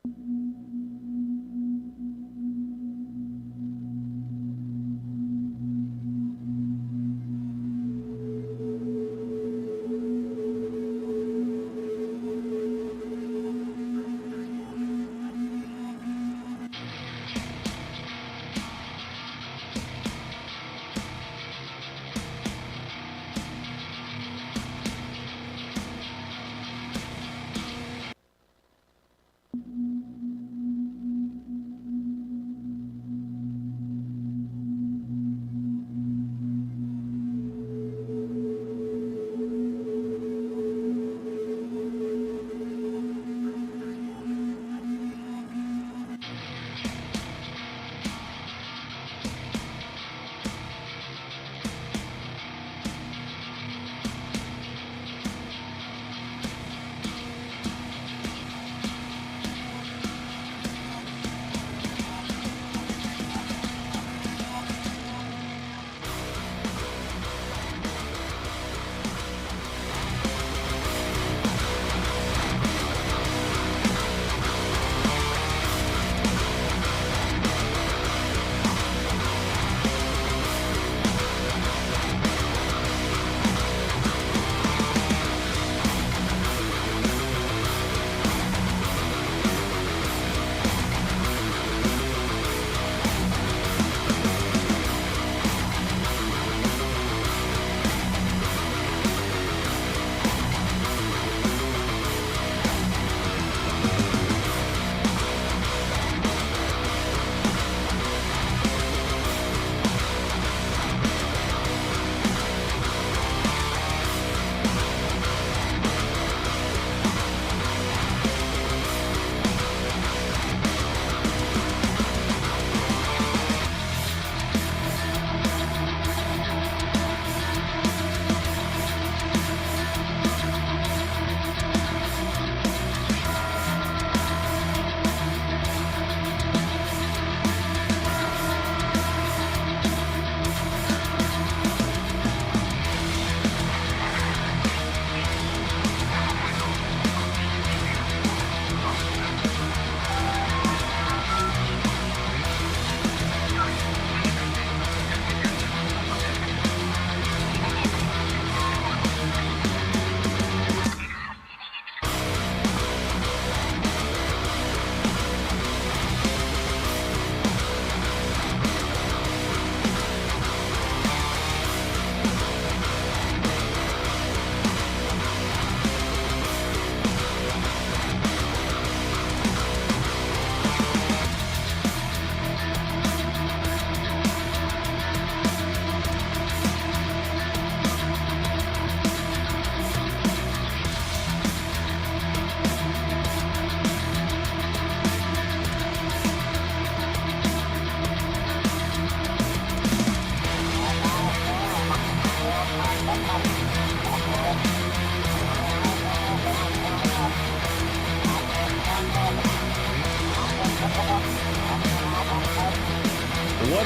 What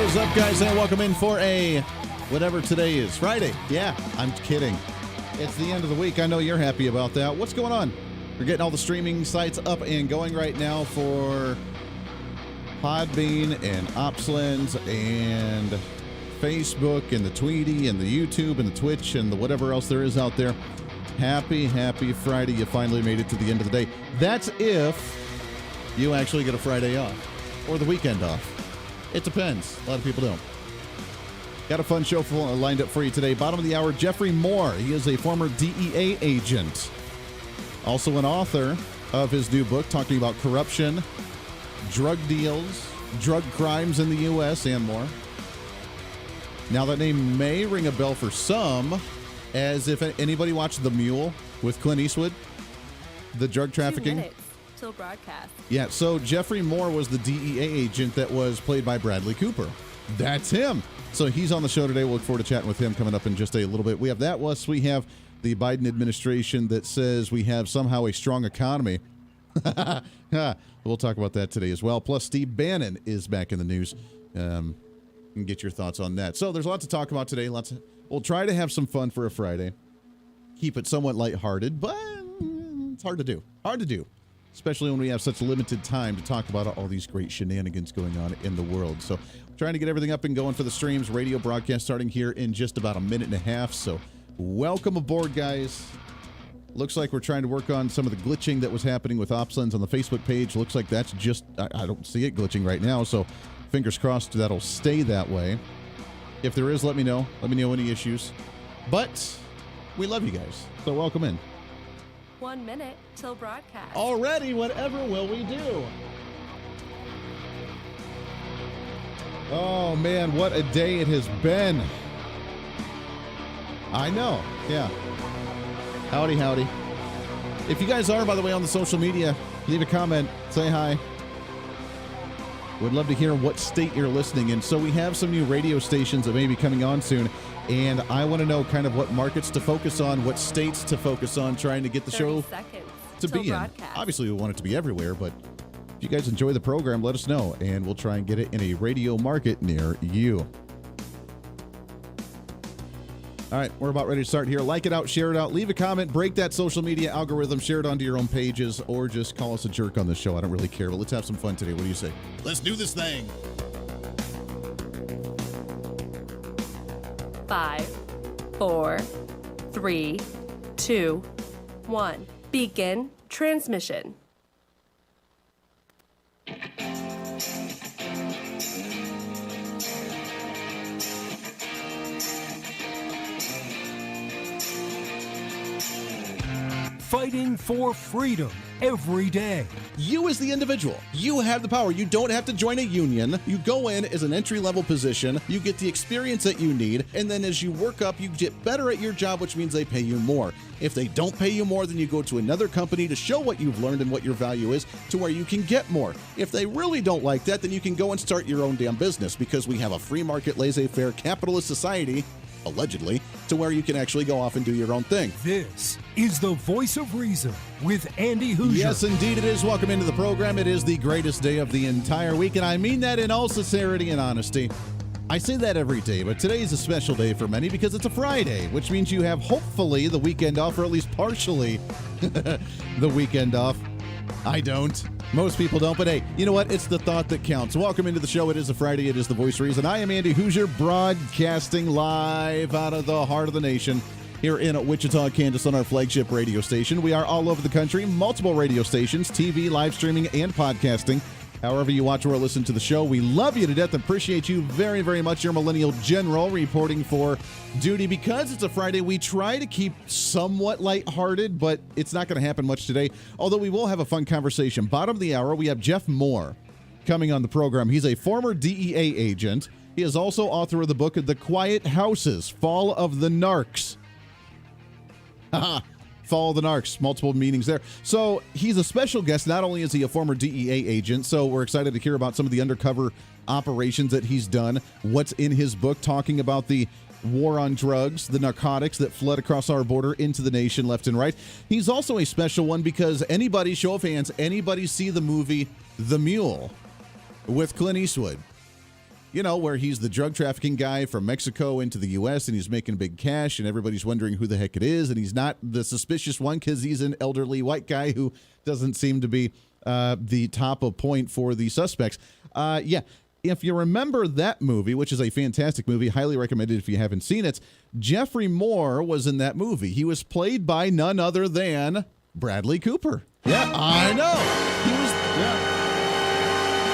is up, guys, and welcome in for a whatever today is. Friday. Yeah, I'm kidding. It's the end of the week. I know you're happy about that. What's going on? We're getting all the streaming sites up and going right now for Podbean and Opslens and Facebook and the Tweety and the YouTube and the Twitch and the whatever else there is out there. Happy Friday. You finally made it to the end of the day. That's if you actually get a Friday off or the weekend off. It depends. A lot of people don't. Got a fun show lined up for you today. Bottom of the hour, Jeffrey Moore. He is a former DEA agent. Also an author of his new book talking about corruption, drug deals, drug crimes in the U.S., and more. Now, that name may ring a bell for some, as if anybody watched The Mule with Clint Eastwood, the drug trafficking. 2 minutes till broadcast. Yeah, so Jeffrey Moore was the DEA agent that was played by Bradley Cooper. That's him. So he's on the show today. We'll look forward to chatting with him coming up in just a little bit. We have that. Plus, we have the Biden administration that says we have somehow a strong economy. We'll talk about that today as well. Plus, Steve Bannon is back in the news. And get your thoughts on that. So there's lots to talk about today. We'll try to have some fun for a Friday. Keep it somewhat lighthearted, but it's hard to do. especially when we have such limited time to talk about all these great shenanigans going on in the world. So trying to get everything up and going for the streams. Radio broadcast starting here in just about a minute and a half. So welcome aboard, guys. Looks like we're trying to work on some of the glitching that was happening with OpsLens on the Facebook page. Looks like that's just, I don't see it glitching right now. So fingers crossed that'll stay that way. If there is, let me know. Let me know any issues. But we love you guys. So welcome in. 1 minute till broadcast. Already, whatever will we do? Oh, man, what a day it has been. I know, yeah. Howdy, howdy. If you guys are, by the way, on the social media, leave a comment, say hi. Would love to hear what state you're listening in. So we have some new radio stations that may be coming on soon, and I want to know kind of what markets to focus on, what states to focus on, trying to get the show to be in. Obviously, we want it to be everywhere, but if you guys enjoy the program, let us know, and we'll try and get it in a radio market near you. All right, we're about ready to start here. Like it out, share it out, leave a comment, break that social media algorithm, share it onto your own pages, or just call us a jerk on the show. I don't really care, but let's have some fun today. What do you say? Let's do this thing. 5, 4, 3, 2, 1. Begin transmission. Fighting for freedom every day. You as the individual, you have the power. You don't have to join a union. You go in as an entry-level position. You get the experience that you need. And then as you work up, you get better at your job, which means they pay you more. If they don't pay you more, then you go to another company to show what you've learned and what your value is to where you can get more. If they really don't like that, then you can go and start your own damn business because we have a free market, laissez-faire, capitalist society, allegedly, to where you can actually go off and do your own thing. This is the Voice of Reason with Andy Hooser. Yes, indeed it is. Welcome into the program. It is the greatest day of the entire week, and I mean that in all sincerity and honesty. I say that every day, but today is a special day for many because it's a Friday, which means you have hopefully the weekend off, or at least partially the weekend off. I don't. Most people don't, but hey, you know what? It's the thought that counts. Welcome into the show. It is a Friday. It is the Voice of Reason. I am Andy Hooser, broadcasting live out of the heart of the nation here in Wichita, Kansas, on our flagship radio station. We are all over the country, multiple radio stations, TV, live streaming, and podcasting. However you watch or listen to the show, we love you to death. Appreciate you very, very much. Your Millennial General reporting for duty. Because it's a Friday, we try to keep somewhat lighthearted, but it's not going to happen much today. Although we will have a fun conversation. Bottom of the hour, we have Jeff Moore coming on the program. He's a former DEA agent. He is also author of the book The Quiet Houses, Fall of the Narcs. Haha. Fall of the Narcs, multiple meanings there. So he's a special guest. Not only is he a former DEA agent, so we're excited to hear about some of the undercover operations that he's done, what's in his book, talking about the war on drugs, the narcotics that fled across our border into the nation left and right. He's also a special one because anybody, show of hands, anybody see the movie The Mule with Clint Eastwood? You know, where he's the drug trafficking guy from Mexico into the U.S. and he's making big cash and everybody's wondering who the heck it is. And he's not the suspicious one because he's an elderly white guy who doesn't seem to be the top of point for the suspects. Yeah, if you remember that movie, which is a fantastic movie, highly recommended if you haven't seen it, Jeffrey Moore was in that movie. He was played by none other than Bradley Cooper. Yeah, I know.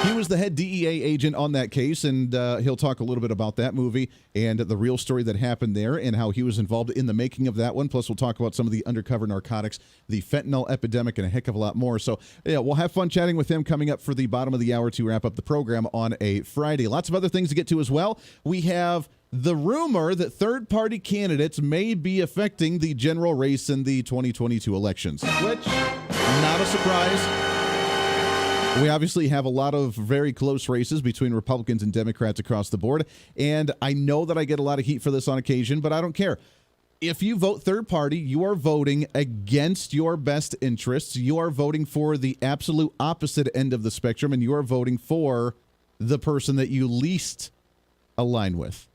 He was the head DEA agent on that case, and he'll talk a little bit about that movie and the real story that happened there and how he was involved in the making of that one. Plus, we'll talk about some of the undercover narcotics, the fentanyl epidemic, and a heck of a lot more. So, yeah, we'll have fun chatting with him coming up for the bottom of the hour to wrap up the program on a Friday. Lots of other things to get to as well. We have the rumor that third-party candidates may be affecting the general race in the 2022 elections, which, not a surprise. We obviously have a lot of very close races between Republicans and Democrats across the board, and I know that I get a lot of heat for this on occasion, but I don't care. If you vote third party, you are voting against your best interests. You are voting for the absolute opposite end of the spectrum, and you are voting for the person that you least align with.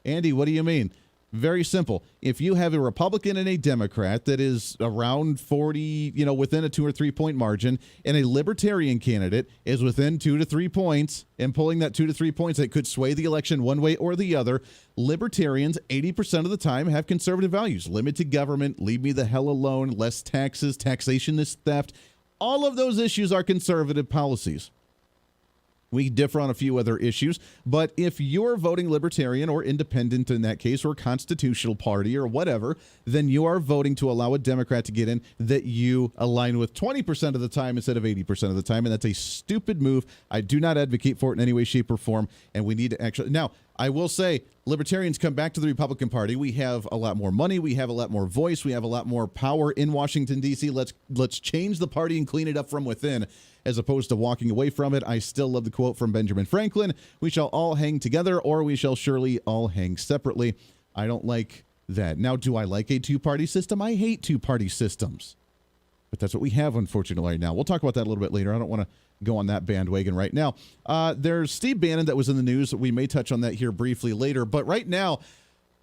Andy, what do you mean? Very simple. If you have a Republican and a Democrat that is around 40, within a 2 or 3 point margin, and a Libertarian candidate is within 2 to 3 points and pulling that 2 to 3 points that could sway the election one way or the other, Libertarians 80% of the time have conservative values. Limited government, leave me the hell alone, less taxes, taxation is theft. All of those issues are conservative policies. We differ on a few other issues, but if you're voting Libertarian or Independent in that case, or Constitutional Party or whatever, then you are voting to allow a Democrat to get in that you align with 20% of the time instead of 80% of the time, and that's a stupid move. I do not advocate for it in any way, shape, or form, and we need to actually... Now, I will say, Libertarians come back to the Republican Party. We have a lot more money. We have a lot more voice. We have a lot more power in Washington, D.C. Let's change the party and clean it up from within, as opposed to walking away from it. I still love the quote from Benjamin Franklin, "We shall all hang together, or we shall surely all hang separately." I don't like that. Now, do I like a two-party system? I hate two-party systems. But that's what we have, unfortunately, right now. We'll talk about that a little bit later. I don't want to go on that bandwagon right now. There's Steve Bannon that was in the news. We may touch on that here briefly later. But right now,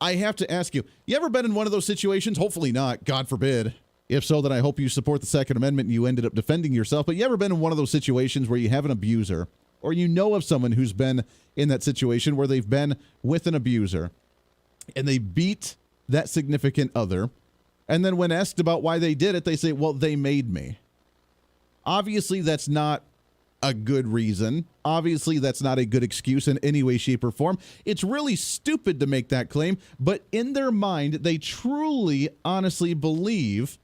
I have to ask you, you ever been in one of those situations? Hopefully not, God forbid. If so, then I hope you support the Second Amendment and you ended up defending yourself. But you ever been in one of those situations where you have an abuser, or you know of someone who's been in that situation where they've been with an abuser and they beat that significant other, and then when asked about why they did it, they say, well, they made me. Obviously, that's not a good reason. Obviously, that's not a good excuse in any way, shape, or form. It's really stupid to make that claim, but in their mind, they truly, honestly believe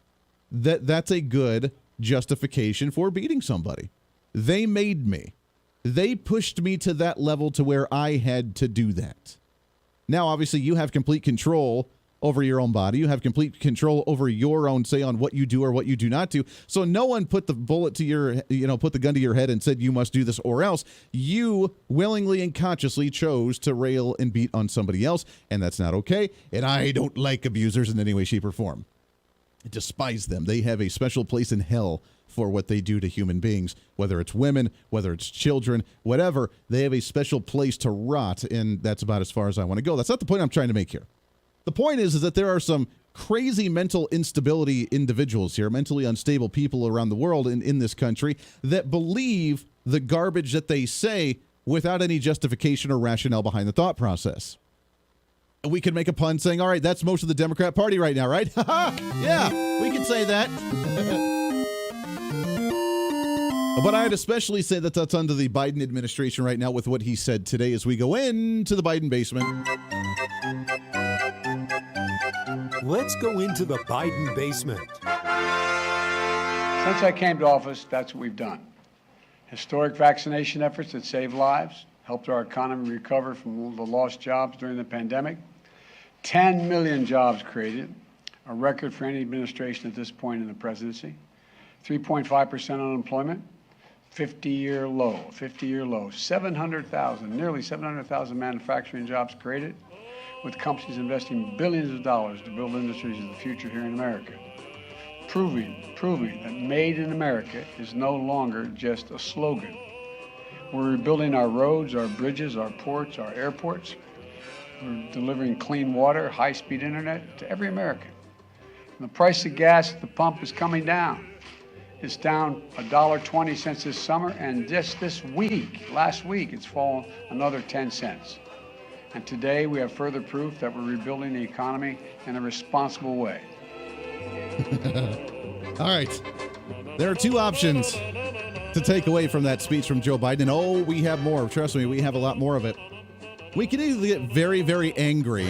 that that's a good justification for beating somebody. They made me. They pushed me to that level to where I had to do that. Now, obviously, you have complete control over your own body. You have complete control over your own say on what you do or what you do not do. So no one put the bullet to your, put the gun to your head and said, you must do this or else. You willingly and consciously chose to rail and beat on somebody else, and that's not okay. And I don't like abusers in any way, shape, or form. I despise them. They have a special place in hell for what they do to human beings, whether it's women, whether it's children, whatever. They have a special place to rot, and that's about as far as I want to go. That's not the point I'm trying to make here. The point is that there are some crazy mental instability individuals here, mentally unstable people around the world in this country that believe the garbage that they say without any justification or rationale behind the thought process. We could make a pun saying, all right, that's most of the Democrat Party right now, right? Yeah, we can say that. But I'd especially say that that's under the Biden administration right now with what he said today as we go into the Biden basement. Let's go into the Biden basement. Since I came to office, that's what we've done. Historic vaccination efforts that saved lives, helped our economy recover from the lost jobs during the pandemic. 10 million jobs created, a record for any administration at this point in the presidency. 3.5% unemployment, 50-year low, 50-year low. 700,000, nearly 700,000 manufacturing jobs created, with companies investing billions of dollars to build industries of the future here in America. Proving that made in America is no longer just a slogan. We're rebuilding our roads, our bridges, our ports, our airports. We're delivering clean water, high-speed internet to every American. And the price of gas at the pump is coming down. It's down $1.20 since this summer, and just this week, last week, it's fallen another 10 cents. And today we have further proof that we're rebuilding the economy in a responsible way. All right. There are two options to take away from that speech from Joe Biden. And oh, we have more. Trust me, we have a lot more of it. We can either get very, very angry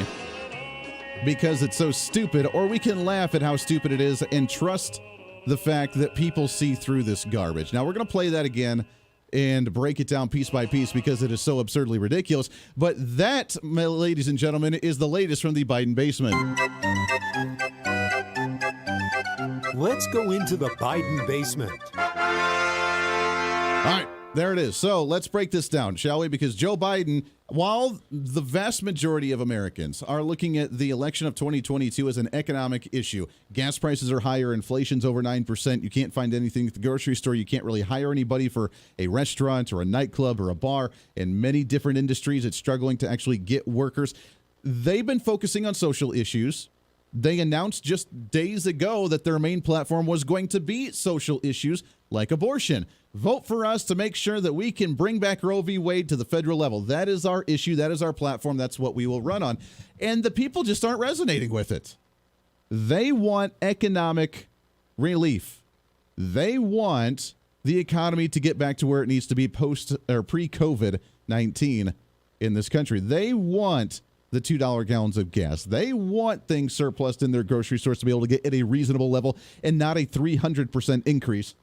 because it's so stupid, or we can laugh at how stupid it is and trust the fact that people see through this garbage. Now, we're going to play that again and break it down piece by piece because it is so absurdly ridiculous. But that, my ladies and gentlemen, is the latest from the Biden basement. Let's go into the Biden basement. All right, there it is. So let's break this down, shall we? Because Joe Biden, while the vast majority of Americans are looking at the election of 2022 as an economic issue, gas prices are higher, inflation's over 9%, you can't find anything at the grocery store, you can't really hire anybody for a restaurant or a nightclub or a bar. In many different industries, it's struggling to actually get workers. they've been focusing on social issues. They announced just days ago that their main platform was going to be social issues like abortion. Vote for us to make sure that we can bring back Roe v. Wade to the federal level. That is our issue. That is our platform. That's what we will run on. And the people just aren't resonating with it. They want economic relief. They want the economy to get back to where it needs to be post or pre-COVID-19 in this country. They want the $2 gallons of gas. They want things surplus in their grocery stores to be able to get at a reasonable level and not a 300% increase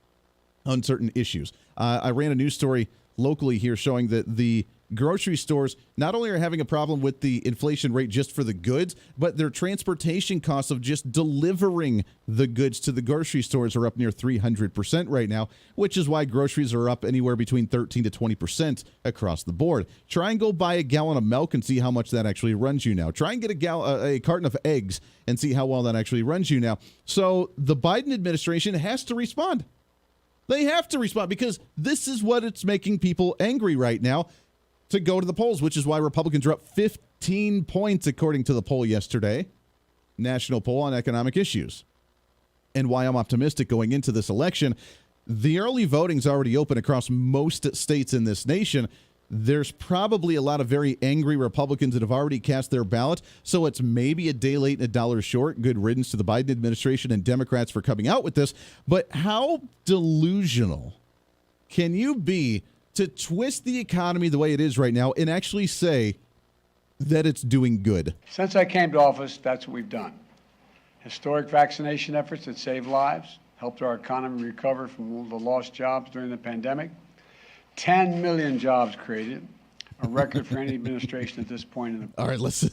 on certain issues. I ran a news story locally here showing that the grocery stores not only are having a problem with the inflation rate just for the goods, but their transportation costs of just delivering the goods to the grocery stores are up near 300% right now, which is why groceries are up anywhere between 13 to 20% across the board. Try and go buy a gallon of milk and see how much that actually runs you now. Try and get a carton of eggs and see how well that actually runs you now. So the Biden administration has to respond. They have to respond because this is what it's making people angry right now to go to the polls, which is why Republicans are up 15 points according to the poll yesterday, national poll on economic issues. And why I'm optimistic going into this election. The early voting's already open across most states in this nation. There's probably a lot of very angry Republicans that have already cast their ballot, so it's maybe a day late and a dollar short. Good riddance to the Biden administration and Democrats for coming out with this. But how delusional can you be to twist the economy the way it is right now and actually say that it's doing good? Since I came to office, that's what we've done. Historic vaccination efforts that saved lives, helped our economy recover from the lost jobs during the pandemic. 10 million jobs created, a record for any administration at this point in the. All right, let's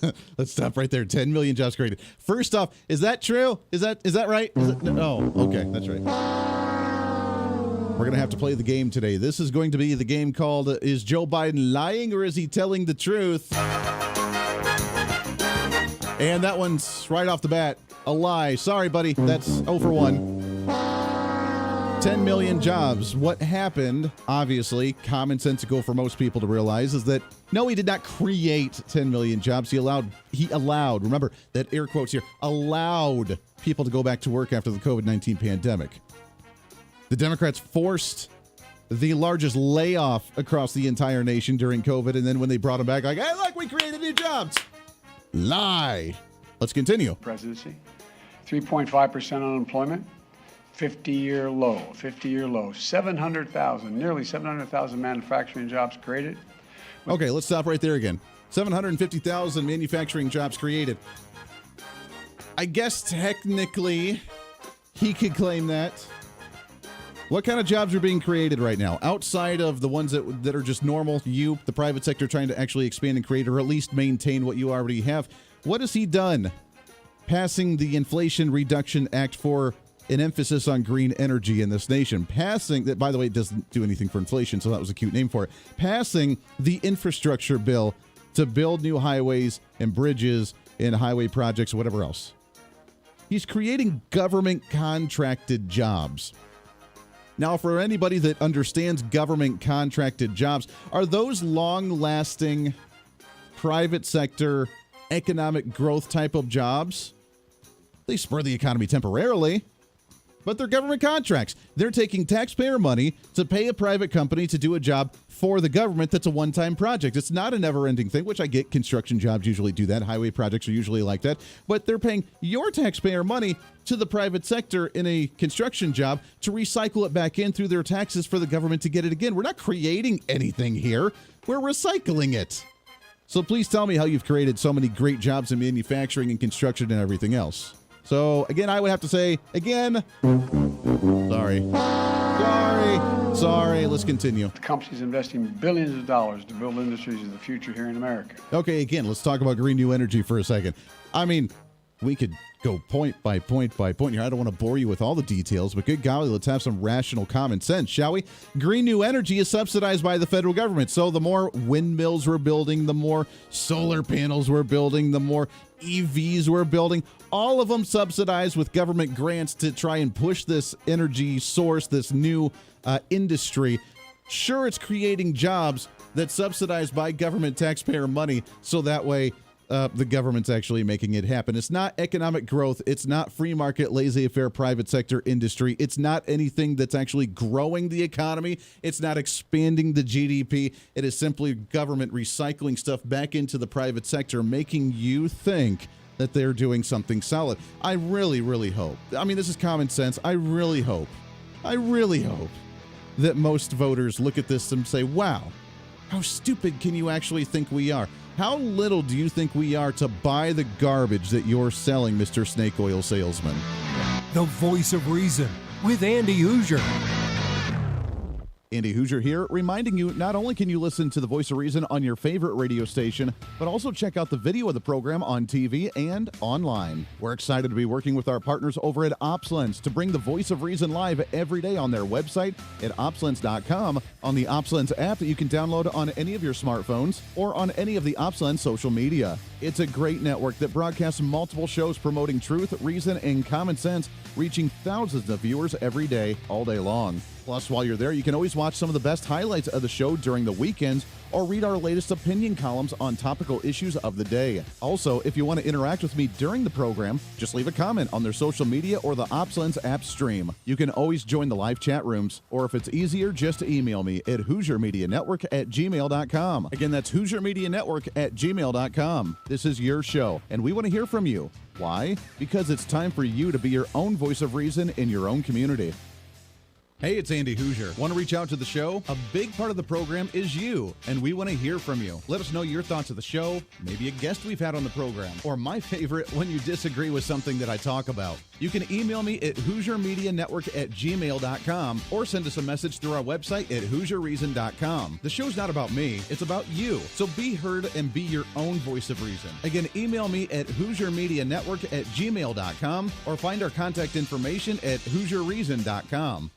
stop right there. 10 million jobs created. First off, is that true? Is that right? No. Okay, that's right. We're going to have to play the game today. This is going to be the game called Is Joe Biden Lying or Is He Telling the Truth? And that one's right off the bat a lie. Sorry, buddy. That's 0 for 1. 10 million jobs. What happened, obviously, commonsensical for most people to realize, is that no, he did not create 10 million jobs. He allowed, remember that air quotes here, allowed people to go back to work after the COVID-19 pandemic. The Democrats forced the largest layoff across the entire nation during COVID, and then when they brought them back, like, hey, look, we created new jobs. Lie. Let's continue. Presidency, 3.5% unemployment. 50-year low, 700,000, nearly 700,000 manufacturing jobs created. Okay, let's stop right there again. 750,000 manufacturing jobs created. I guess technically he could claim that. What kind of jobs are being created right now? Outside of the ones that are just normal, the private sector trying to actually expand and create or at least maintain what you already have. What has he done? Passing the Inflation Reduction Act for an emphasis on green energy in this nation. Passing that, by the way, doesn't do anything for inflation, so that was a cute name for it. Passing the infrastructure bill to build new highways and bridges and highway projects, whatever else. He's creating government contracted jobs. Now, for anybody that understands government contracted jobs, are those long-lasting private sector economic growth type of jobs? They spur the economy temporarily, but they're government contracts. They're taking taxpayer money to pay a private company to do a job for the government that's a one-time project. It's not a never-ending thing, which I get. Construction jobs usually do that. Highway projects are usually like that. But they're paying your taxpayer money to the private sector in a construction job to recycle it back in through their taxes for the government to get it again. We're not creating anything here. We're recycling it. So please tell me how you've created so many great jobs in manufacturing and construction and everything else. So, again, I would have to say, sorry, let's continue. The company's investing billions of dollars to build industries of the future here in America. Okay, again, let's talk about green new energy for a second. I mean, we could go point by point by point here. I don't want to bore you with all the details, but good golly, let's have some rational common sense, shall we? Green new energy is subsidized by the federal government. So the more windmills we're building, the more solar panels we're building, the more EVs we're building, all of them subsidized with government grants to try and push this energy source, this new industry. Sure, it's creating jobs that's subsidized by government taxpayer money, so that way the government's actually making it happen. It's not economic growth. It's not free market, laissez-faire private sector industry. It's not anything that's actually growing the economy. It's not expanding the GDP. It is simply government recycling stuff back into the private sector, making you think that they're doing something solid. I really, really hope. I mean, this is common sense. I really hope that most voters look at this and say, wow, how stupid can you actually think we are? How little do you think we are to buy the garbage that you're selling, Mr. Snake Oil Salesman? The Voice of Reason with Andy Hooser. Andy Hooser here, reminding you not only can you listen to the Voice of Reason on your favorite radio station, but also check out the video of the program on TV and online. We're excited to be working with our partners over at OpsLens to bring the Voice of Reason live every day on their website at opslens.com, on the OpsLens app that you can download on any of your smartphones, or on any of the OpsLens social media. It's a great network that broadcasts multiple shows promoting truth, reason, and common sense, reaching thousands of viewers every day, all day long. Plus, while you're there, you can always watch some of the best highlights of the show during the weekends or read our latest opinion columns on topical issues of the day. Also, if you want to interact with me during the program, just leave a comment on their social media or the OpsLens app stream. You can always join the live chat rooms, or if it's easier, just email me at HooserMediaNetwork@gmail.com. Again, that's HooserMediaNetwork@gmail.com. This is your show, and we want to hear from you. Why? Because it's time for you to be your own voice of reason in your own community. Hey, it's Andy Hooser. Want to reach out to the show? A big part of the program is you, and we want to hear from you. Let us know your thoughts of the show, maybe a guest we've had on the program, or my favorite, when you disagree with something that I talk about. You can email me at HooserMediaNetwork@gmail.com or send us a message through our website at HooserReason.com. The show's not about me, it's about you. So be heard and be your own voice of reason. Again, email me at HooserMediaNetwork@gmail.com or find our contact information at HooserReason.com.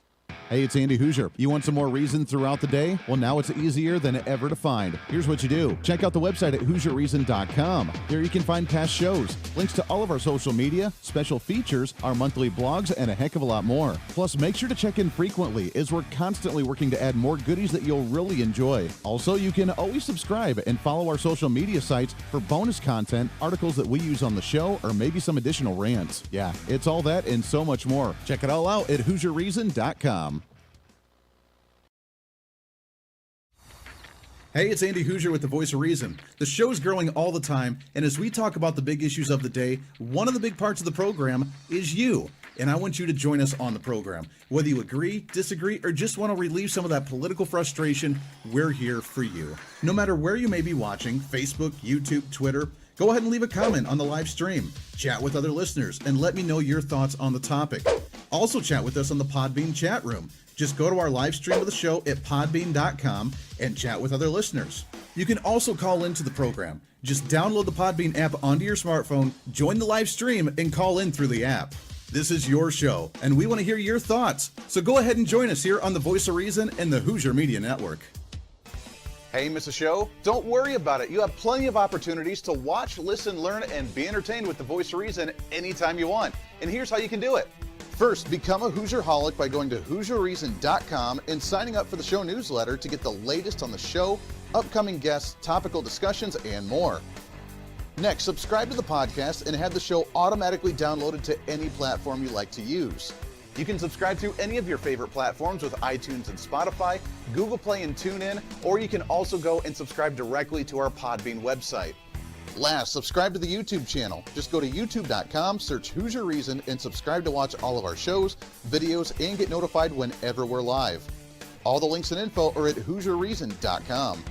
Hey, it's Andy Hooser. You want some more reason throughout the day? Well, now it's easier than ever to find. Here's what you do. Check out the website at HooserReason.com. There you can find past shows, links to all of our social media, special features, our monthly blogs, and a heck of a lot more. Plus, make sure to check in frequently, as we're constantly working to add more goodies that you'll really enjoy. Also, you can always subscribe and follow our social media sites for bonus content, articles that we use on the show, or maybe some additional rants. Yeah, it's all that and so much more. Check it all out at HooserReason.com. Hey, it's Andy Hooser with the Voice of Reason. The show's growing all the time, and as we talk about the big issues of the day, one of the big parts of the program is you. And I want you to join us on the program. Whether you agree, disagree, or just want to relieve some of that political frustration, we're here for you. No matter where you may be watching, Facebook, YouTube, Twitter, go ahead and leave a comment on the live stream. Chat with other listeners and let me know your thoughts on the topic. Also chat with us on the Podbean chat room. Just go to our live stream of the show at podbean.com and chat with other listeners. You can also call into the program. Just download the Podbean app onto your smartphone, join the live stream, and call in through the app. This is your show, and we want to hear your thoughts. So go ahead and join us here on the Voice of Reason and the Hooser Media Network. Hey, miss a show? Don't worry about it. You have plenty of opportunities to watch, listen, learn, and be entertained with the Voice of Reason anytime you want. And here's how you can do it. First, become a Hooserholic by going to HooserReason.com and signing up for the show newsletter to get the latest on the show, upcoming guests, topical discussions, and more. Next, subscribe to the podcast and have the show automatically downloaded to any platform you like to use. You can subscribe to any of your favorite platforms with iTunes and Spotify, Google Play and TuneIn, or you can also go and subscribe directly to our Podbean website. Last, subscribe to the YouTube channel. Just go to youtube.com, search Hooser Reason, and subscribe to watch all of our shows, videos, and get notified whenever we're live. All the links and info are at HooserReason.com.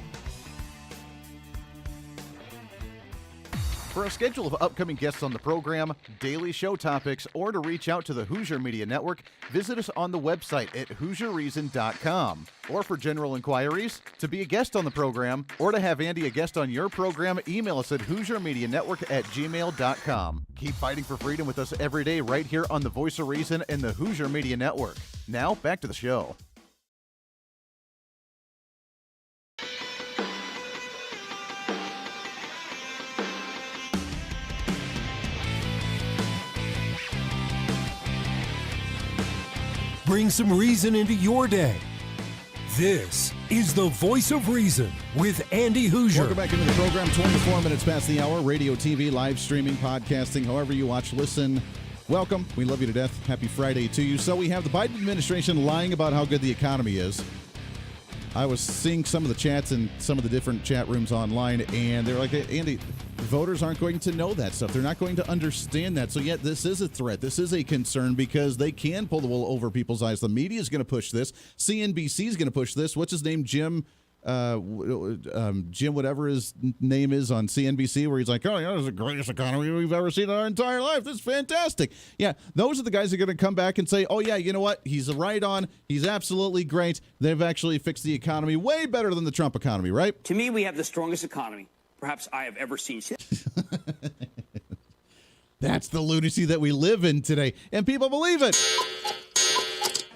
For a schedule of upcoming guests on the program, daily show topics, or to reach out to the Hooser Media Network, visit us on the website at HooserReason.com. Or for general inquiries, to be a guest on the program, or to have Andy a guest on your program, email us at HooserMediaNetwork@gmail.com. Keep fighting for freedom with us every day right here on the Voice of Reason and the Hooser Media Network. Now, back to the show. Bring some reason into your day. This is the voice of reason with Andy Hooser. Welcome back into the program. 24 minutes past the hour. Radio, TV, live streaming, podcasting, however you watch, listen. Welcome. We love you to death. Happy Friday to you. So we have the Biden administration lying about how good the economy is. I was seeing some of the chats in some of the different chat rooms online, and they're like, hey, Andy, voters aren't going to know that stuff. They're not going to understand that. So, yet, this is a threat. This is a concern because they can pull the wool over people's eyes. The media is going to push this. CNBC is going to push this. What's his name? Jim, whatever his name is on CNBC, where he's like, oh, yeah, this is the greatest economy we've ever seen in our entire life. This is fantastic. Yeah, those are the guys that are going to come back and say, oh, yeah, you know what? He's right on. He's absolutely great. They've actually fixed the economy way better than the Trump economy, right? To me, we have the strongest economy perhaps I have ever seen. That's the lunacy that we live in today, and people believe it.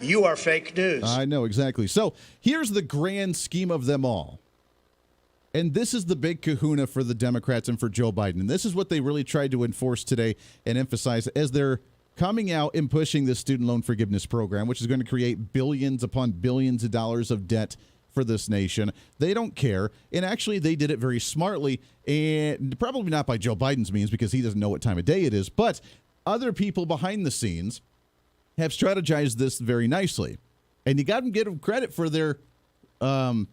You are fake news. I know, exactly. So here's the grand scheme of them all. And this is the big kahuna for the Democrats and for Joe Biden. And this is what they really tried to enforce today and emphasize as they're coming out and pushing this student loan forgiveness program, which is going to create billions upon billions of dollars of debt for this nation. They don't care. And actually, they did it very smartly, and probably not by Joe Biden's means because he doesn't know what time of day it is. But other people behind the scenes have strategized this very nicely, and you got to give them credit for their I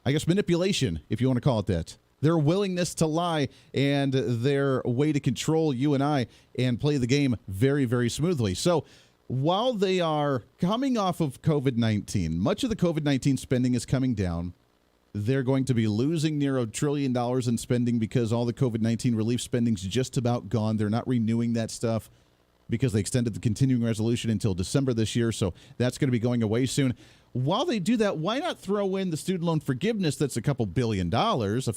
guess manipulation, if you want to call it that. Their willingness to lie and their way to control you and I and play the game very, very smoothly. So while they are coming off of COVID-19, much of the COVID-19 spending is coming down. They're going to be losing near $1 trillion in spending because all the COVID-19 relief spending is just about gone. They're not renewing that stuff because they extended the continuing resolution until December this year, so that's going to be going away soon. While they do that, why not throw in the student loan forgiveness that's a few billion dollars,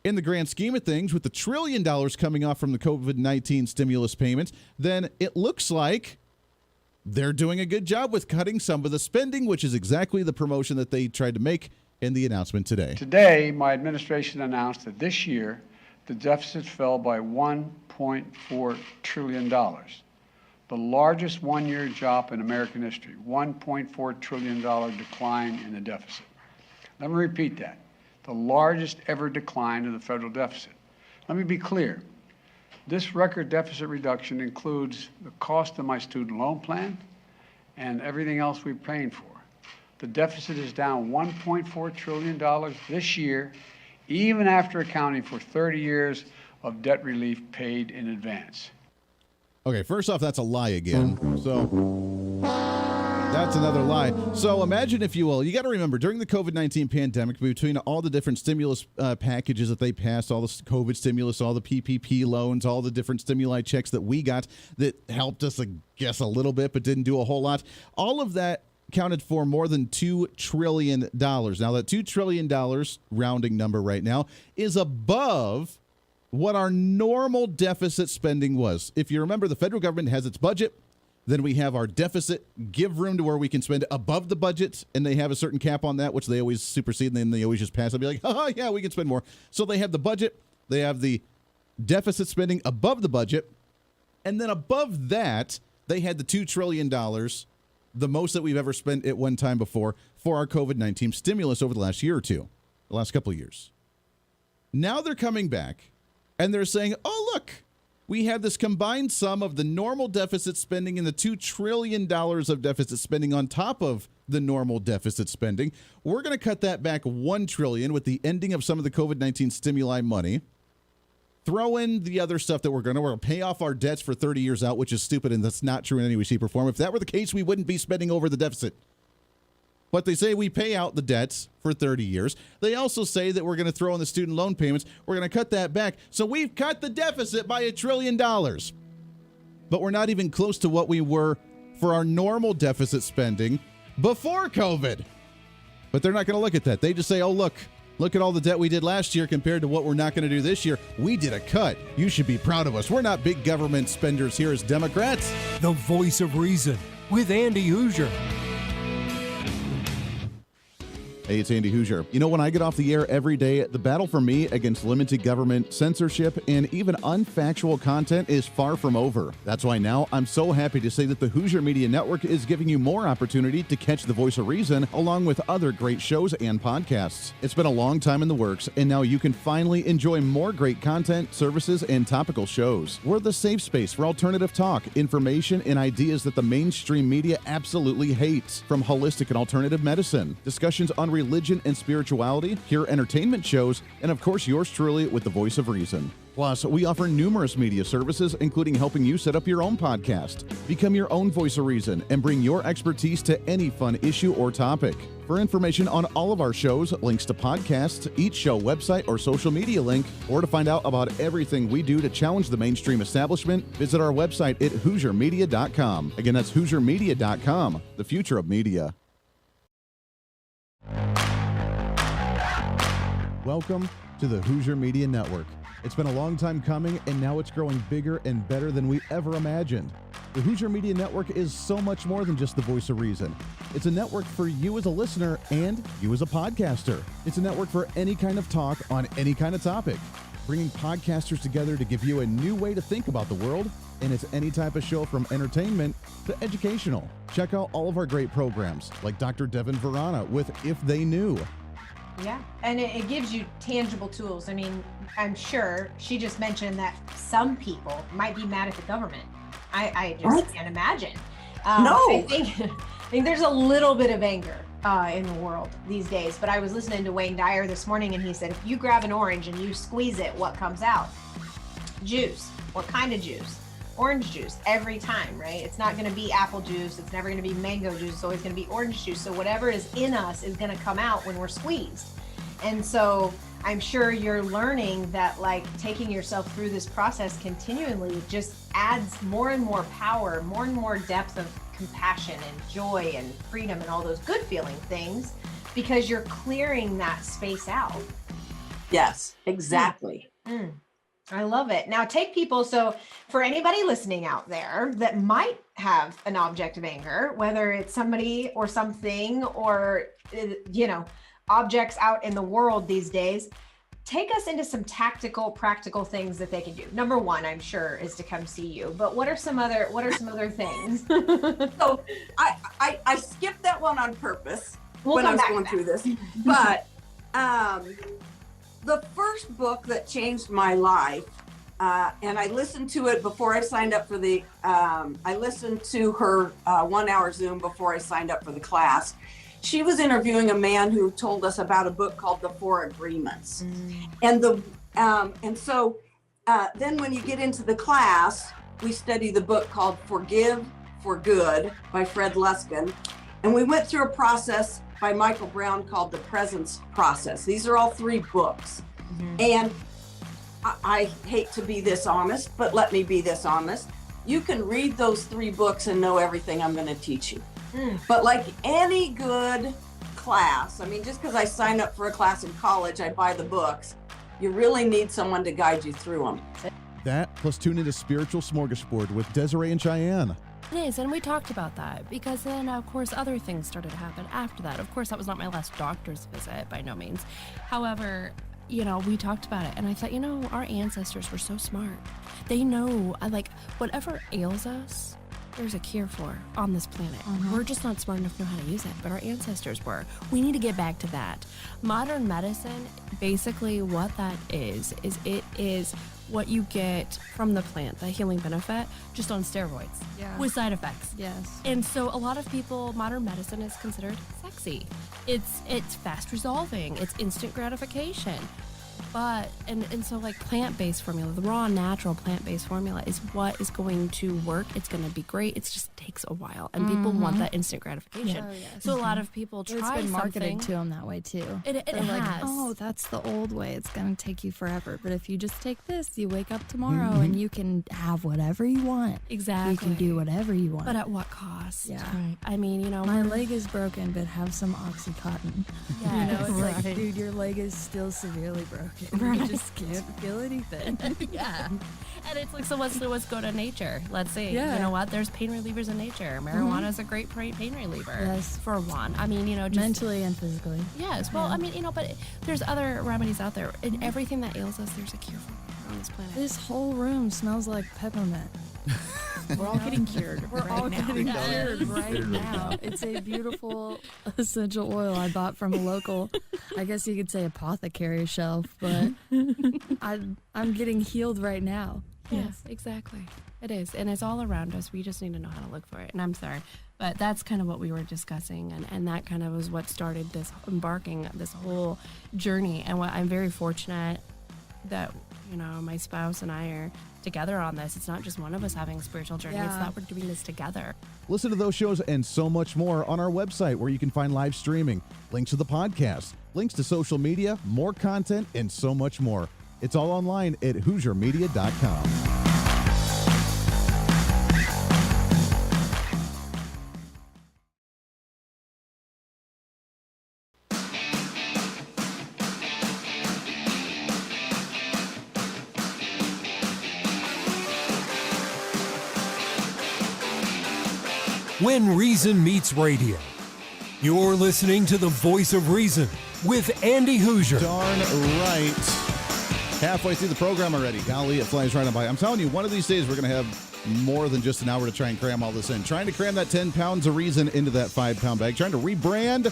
in the grand scheme of things, with the $1 trillion coming off from the COVID-19 stimulus payments, then it looks like they're doing a good job with cutting some of the spending, which is exactly the promotion that they tried to make in the announcement today. Today, my administration announced that this year, the deficit fell by $1.4 trillion, the largest one-year drop in American history, $1.4 trillion decline in the deficit. Let me repeat that, the largest ever decline in the federal deficit. Let me be clear. This record deficit reduction includes the cost of my student loan plan and everything else we're paying for. The deficit is down $1.4 trillion this year, even after accounting for 30 years of debt relief paid in advance. Okay, first off, that's a lie again. So that's another lie. So imagine, if you will, you got to remember, during the COVID-19 pandemic, between all the different stimulus packages that they passed, all the COVID stimulus, all the PPP loans, all the different stimuli checks that we got that helped us, I guess, a little bit, but didn't do a whole lot, all of that counted for more than $2 trillion. Now, that $2 trillion, rounding number right now, is above what our normal deficit spending was. If you remember, the federal government has its budget. Then we have our deficit, give room to where we can spend above the budget, and they have a certain cap on that, which they always supersede, and then they always just pass it and be like, oh, yeah, we can spend more. So they have the budget, they have the deficit spending above the budget, and then above that, they had the $2 trillion, the most that we've ever spent at one time before, for our COVID-19 stimulus over the last year or two, the last couple of years. Now they're coming back, and they're saying, oh, look, we have this combined sum of the normal deficit spending and the $2 trillion of deficit spending on top of the normal deficit spending. We're going to cut that back $1 trillion with the ending of some of the COVID-19 stimuli money. Throw in the other stuff that we're going to pay off our debts for 30 years out, which is stupid, and that's not true in any way, shape, or form. If that were the case, we wouldn't be spending over the deficit. But they say we pay out the debts for 30 years. They also say that we're going to throw in the student loan payments. We're going to cut that back. So we've cut the deficit by $1 trillion. But we're not even close to what we were for our normal deficit spending before COVID. But they're not going to look at that. They just say, oh, look at all the debt we did last year compared to what we're not going to do this year. We did a cut. You should be proud of us. We're not big government spenders here as Democrats. The voice of reason with Andy Hooser. Hey, it's Andy Hooser. You know, when I get off the air every day, the battle for me against limited government, censorship, and even unfactual content is far from over. That's why now I'm so happy to say that the Hooser Media Network is giving you more opportunity to catch the voice of reason along with other great shows and podcasts. It's been a long time in the works, and now you can finally enjoy more great content, services, and topical shows. We're the safe space for alternative talk, information, and ideas that the mainstream media absolutely hates. From holistic and alternative medicine, discussions on religion and spirituality, pure entertainment shows, and of course yours truly with the voice of reason. Plus, we offer numerous media services, including helping you set up your own podcast. Become your own voice of reason and bring your expertise to any fun issue or topic. For information on all of our shows, links to podcasts, each show website or social media link, or to find out about everything we do to challenge the mainstream establishment, visit our website at HooserMedia.com. Again, that's HooserMedia.com, the future of media. Welcome to the Hooser Media Network. It's been a long time coming, and now it's growing bigger and better than we ever imagined. The Hooser Media Network is so much more than just the voice of reason. It's a network for you as a listener and you as a podcaster. It's a network for any kind of talk on any kind of topic, bringing podcasters together to give you a new way to think about the world, and it's any type of show from entertainment to educational. Check out all of our great programs, like Dr. Devin Verana with If They Knew. Yeah, and it gives you tangible tools. I mean, I'm sure she just mentioned that some people might be mad at the government. I just can't imagine. No. I think there's a little bit of anger in the world these days, but I was listening to Wayne Dyer this morning, and he said, if you grab an orange and you squeeze it, what comes out? Juice. What kind of juice? Orange juice every time, right? It's not going to be apple juice. It's never going to be mango juice. It's always going to be orange juice. So whatever is in us is going to come out when we're squeezed. And so I'm sure you're learning that, like, taking yourself through this process continually just adds more and more power, more and more depth of compassion and joy and freedom and all those good feeling things, because you're clearing that space out. Yes, exactly. I love it. Now take people, so for anybody listening out there that might have an object of anger, whether it's somebody or something or, objects out in the world these days, take us into some tactical, practical things that they can do. Number one, I'm sure, is to come see you, but what are some other things? So I skipped that one on purpose when I was going through this, but the first book that changed my life, and I listened to it before I signed up for I listened to her 1 hour Zoom before I signed up for the class. She was interviewing a man who told us about a book called The Four Agreements. And so then when you get into the class, we study the book called Forgive for Good by Fred Luskin. And we went through a process by Michael Brown called The Presence Process. These are all 3 books. And I hate to be this honest, but let me be this honest. You can read those 3 books and know everything I'm going to teach you. But like any good class, I mean, just because I signed up for a class in college, I buy the books. You really need someone to guide you through them. That, plus tune into Spiritual Smorgasbord with Desiree and Cheyenne. It is, and we talked about that because then, of course, other things started to happen after that. Of course, that was not my last doctor's visit, by no means. However, we talked about it, and I thought, our ancestors were so smart. They know, whatever ails us, there's a cure for on this planet. We're just not smart enough to know how to use it, but our ancestors were. We need to get back to that. Modern medicine, basically what that is it is what you get from the plant, the healing benefit, just on steroids with side effects. Yes. And so a lot of people, modern medicine is considered sexy. It's fast resolving. It's instant gratification. But, and so like plant-based formula, the raw, natural plant-based formula is what is going to work. It's going to be great. It just takes a while. And people want that instant gratification. Oh, yes. So a lot of people try something. It's been marketed to them that way too. It They're like, has. oh, that's the old way. It's going to take you forever. But if you just take this, you wake up tomorrow and you can have whatever you want. Exactly. You can do whatever you want. But at what cost? Yeah. Right. I mean, my leg is broken, but have some Oxycontin. Yeah. It's like, dude, your leg is still severely broken. Right. You just can't feel anything. Yeah. And it's like, so let's go to nature. Let's see. Yeah. You know what? There's pain relievers in nature. Marijuana is a great pain reliever. Yes. For one. I mean, just mentally and physically. Yes. Well, I mean, but there's other remedies out there. And everything that ails us, there's a cure for on this planet. This whole room smells like peppermint. We're all getting cured. We're all getting cured right now. It's a beautiful essential oil I bought from a local, I guess you could say apothecary shelf, but I'm getting healed right now. Yes, exactly. It is. And it's all around us. We just need to know how to look for it. And I'm sorry, but that's kind of what we were discussing. And that kind of was what started this whole journey. And what I'm very fortunate that, my spouse and I are together on this. It's not just one of us having a spiritual journey. It's that we're doing this together. Listen to those shows and so much more on our website, where you can find live streaming, links to the podcast, links to social media, more content, and so much more. It's all online at HooserMedia.com. When Reason Meets Radio. You're listening to the Voice of Reason with Andy Hooser. Darn right. Halfway through the program already. Golly, it flies right on by. I'm telling you, one of these days we're going to have more than just an hour to try and cram all this in. Trying to cram that 10 pounds of reason into that 5-pound bag. Trying to rebrand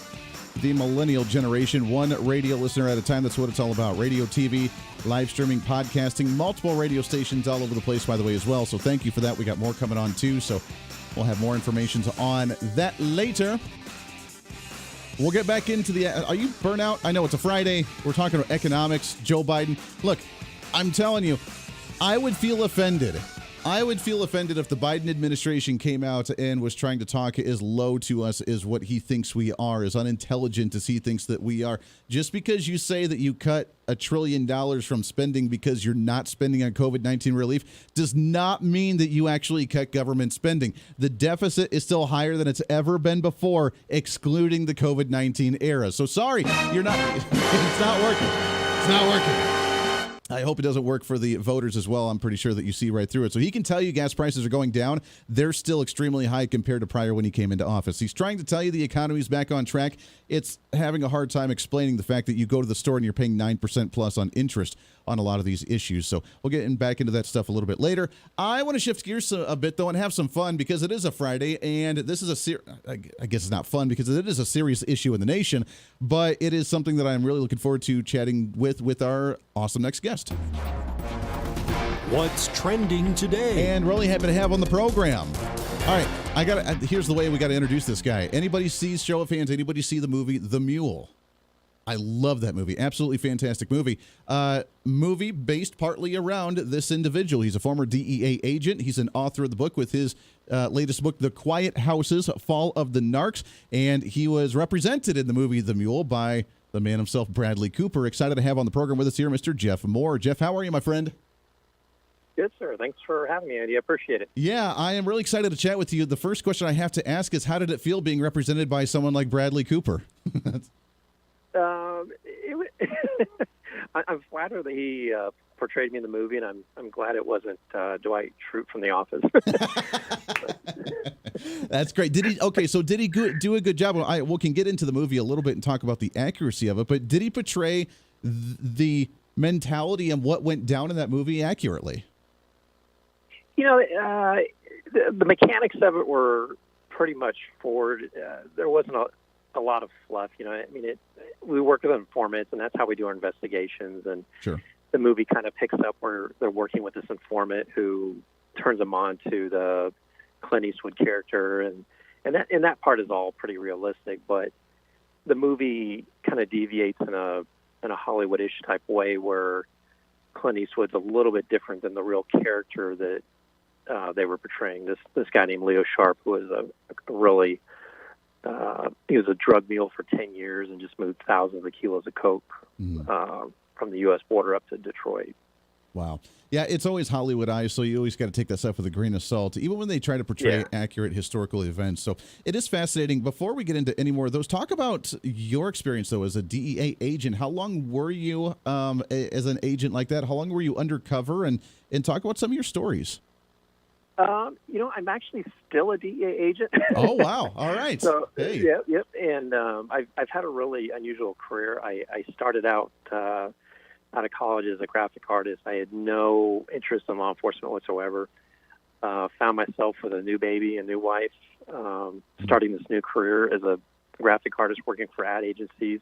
the millennial generation, one radio listener at a time. That's what it's all about. Radio, TV, live streaming, podcasting, multiple radio stations all over the place, by the way, as well. So thank you for that. We got more coming on, too. So we'll have more information on that later. We'll get back into the... Are you burnt out? I know it's a Friday. We're talking about economics, Joe Biden. Look, I'm telling you, I would feel offended. I would feel offended if the Biden administration came out and was trying to talk as low to us as what he thinks we are, as unintelligent as he thinks that we are. Just because you say that you cut $1 trillion from spending because you're not spending on COVID-19 relief does not mean that you actually cut government spending. The deficit is still higher than it's ever been before, excluding the COVID-19 era. So sorry, you're not. It's not working. It's not working. I hope it doesn't work for the voters as well. I'm pretty sure that you see right through it. So he can tell you gas prices are going down. They're still extremely high compared to prior when he came into office. He's trying to tell you the economy's back on track. It's having a hard time explaining the fact that you go to the store and you're paying 9% plus on interest on a lot of these issues. So we'll get back into that stuff a little bit later. I want to shift gears a bit, though, and have some fun because it is a Friday, and this is I guess it's not fun because it is a serious issue in the nation, but it is something that I'm really looking forward to chatting with our awesome next guest. What's trending today? And really happy to have on the program. All right, here's the way we got to introduce this guy. Anybody sees, show of hands, anybody see the movie The Mule? I love that movie. Absolutely fantastic movie. Movie based partly around this individual. He's a former DEA agent. He's an author of the book with his latest book, The Quiet Houses, Fall of the Narcs. And he was represented in the movie The Mule by the man himself, Bradley Cooper. Excited to have on the program with us here, Mr. Jeff Moore. Jeff, how are you, my friend? Good, sir. Thanks for having me, Andy. I appreciate it. Yeah, I am really excited to chat with you. The first question I have to ask is, how did it feel being represented by someone like Bradley Cooper? I'm flattered that he portrayed me in the movie, and I'm glad it wasn't Dwight Schrute from The Office. That's great. Did he do a good job? We can get into the movie a little bit and talk about the accuracy of it, but did he portray the mentality and what went down in that movie accurately? The mechanics of it were pretty much forward. There wasn't a lot of fluff. We work with informants, and that's how we do our investigations. And sure, the movie kind of picks up where they're working with this informant who turns them on to the Clint Eastwood character, and that part is all pretty realistic. But the movie kind of deviates in a Hollywood-ish type way where Clint Eastwood's a little bit different than the real character that they were portraying. This guy named Leo Sharp, who was he was a drug mule for 10 years and just moved thousands of kilos of coke from the U.S. border up to Detroit. Wow. Yeah, it's always Hollywood eyes, so you always got to take that stuff with a grain of salt, even when they try to portray accurate historical events. So it is fascinating. Before we get into any more of those, talk about your experience, though, as a DEA agent. How long were you as an agent like that? How long were you undercover? And talk about some of your stories. I'm actually still a DEA agent. Oh, wow. All right. So, hey. Yep. And I've had a really unusual career. I started out of college as a graphic artist. I had no interest in law enforcement whatsoever. Found myself with a new baby, a new wife, starting this new career as a graphic artist working for ad agencies.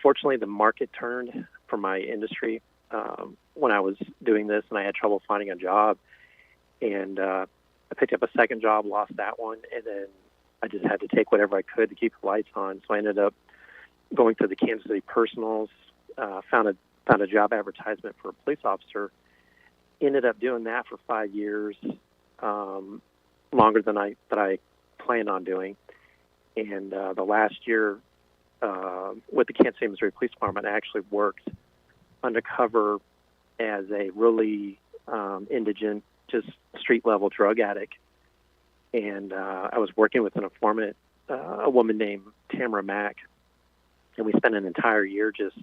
Fortunately, the market turned for my industry when I was doing this, and I had trouble finding a job. And I picked up a second job, lost that one, and then I just had to take whatever I could to keep the lights on. So I ended up going to the Kansas City Personals, found a job advertisement for a police officer, ended up doing that for 5 years, longer than I planned on doing. And the last year with the Kansas City, Missouri Police Department, I actually worked undercover as a really indigent, just street-level drug addict. And I was working with an informant, a woman named Tamara Mack, and we spent an entire year just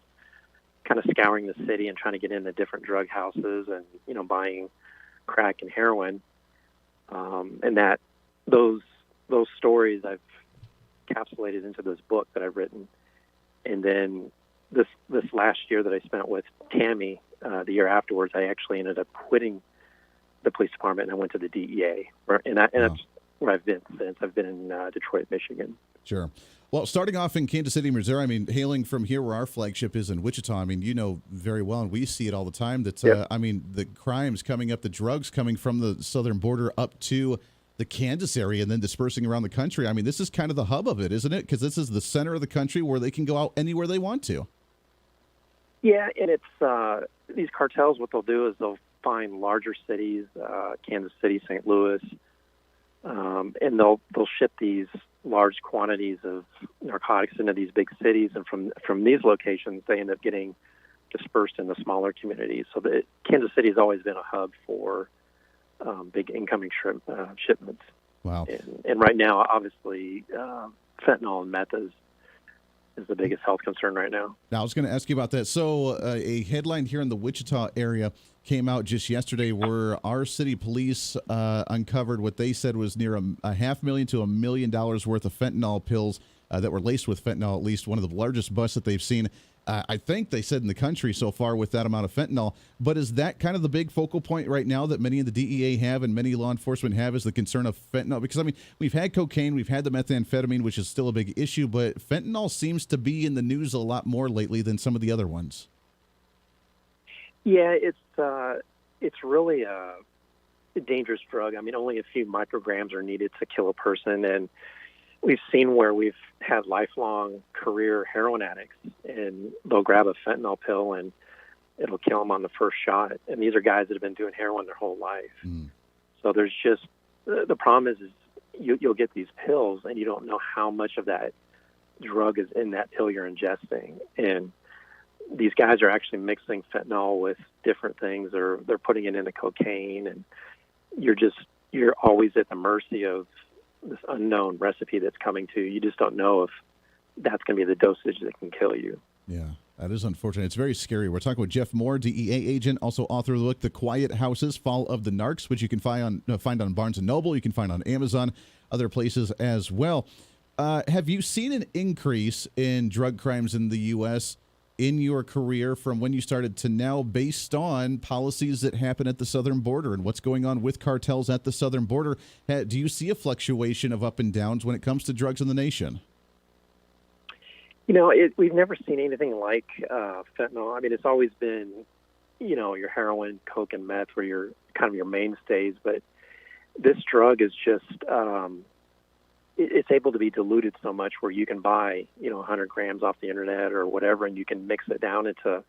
kind of scouring the city and trying to get into different drug houses and, buying crack and heroin. And those stories I've encapsulated into this book that I've written. And then this last year that I spent with Tammy, the year afterwards, I actually ended up quitting the police department, and I went to the DEA, and that's where I've been since. I've been in Detroit, Michigan. Sure. Well, starting off in Kansas City, Missouri, I mean, hailing from here where our flagship is in Wichita, I mean, you know very well, and we see it all the time, that, I mean, the crimes coming up, the drugs coming from the southern border up to the Kansas area and then dispersing around the country. I mean, this is kind of the hub of it, isn't it? Because this is the center of the country where they can go out anywhere they want to. Yeah, and it's these cartels, what they'll do is they'll find larger cities, Kansas City, St. Louis, and they'll ship these large quantities of narcotics into these big cities, and from these locations they end up getting dispersed in the smaller communities. So Kansas City has always been a hub for big incoming shipments. Wow. And right now, obviously, fentanyl and meth is the biggest health concern right now. Now, I was going to ask you about that. So a headline here in the Wichita area came out just yesterday where our city police uncovered what they said was near $500,000 to $1 million worth of fentanyl pills that were laced with fentanyl, at least one of the largest busts that they've seen. I think they said in the country so far with that amount of fentanyl. But is that kind of the big focal point right now that many of the DEA have and many law enforcement have, is the concern of fentanyl? Because, I mean, we've had cocaine, we've had the methamphetamine, which is still a big issue, but fentanyl seems to be in the news a lot more lately than some of the other ones. Yeah, it's really a dangerous drug. I mean, only a few micrograms are needed to kill a person, and we've seen where we've had lifelong career heroin addicts, and they'll grab a fentanyl pill and it'll kill them on the first shot. And these are guys that have been doing heroin their whole life. So there's just, the problem is you'll get these pills and you don't know how much of that drug is in that pill you're ingesting. And these guys are actually mixing fentanyl with different things, or they're putting it into cocaine, and you're always at the mercy of this unknown recipe that's coming to you. You just don't know if that's going to be the dosage that can kill you. Yeah, that is unfortunate. It's very scary. We're talking with Jeff Moore, DEA agent, also author of the book, The Quiet Houses, Fall of the Narcs, which you can find on Barnes & Noble. You can find on Amazon, other places as well. Have you seen an increase in drug crimes in the U.S. in your career from when you started to now, based on policies that happen at the southern border and what's going on with cartels at the southern border? Do you see a fluctuation of up and downs when it comes to drugs in the nation? You know, we've never seen anything like fentanyl. I mean, it's always been, your heroin, coke, and meth were your kind of your mainstays, but this drug is just, it's able to be diluted so much where you can buy, 100 grams off the internet or whatever, and you can mix it down into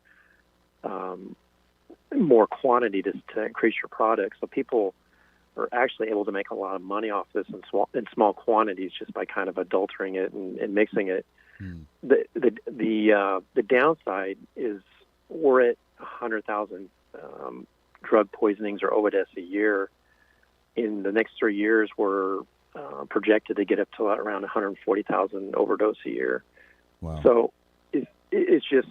more quantity to increase your product. So people are actually able to make a lot of money off this in small quantities just by kind of adulterating it and mixing it. The downside is we're at $100 100,000 drug poisonings or overdose a year. In the next 3 years, we're projected to get up to around 140,000 overdose a year. Wow. So it's just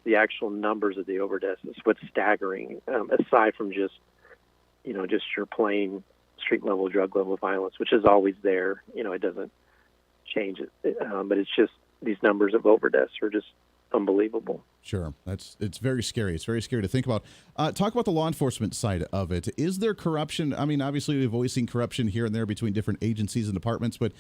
the actual numbers of the overdoses. What's staggering, aside from just your plain street level drug level violence, which is always there. It doesn't change it, but it's just these numbers of overdose are just unbelievable. Sure. It's very scary. It's very scary to think about. Talk about the law enforcement side of it. Is there corruption? I mean, obviously we've always seen corruption here and there between different agencies and departments, but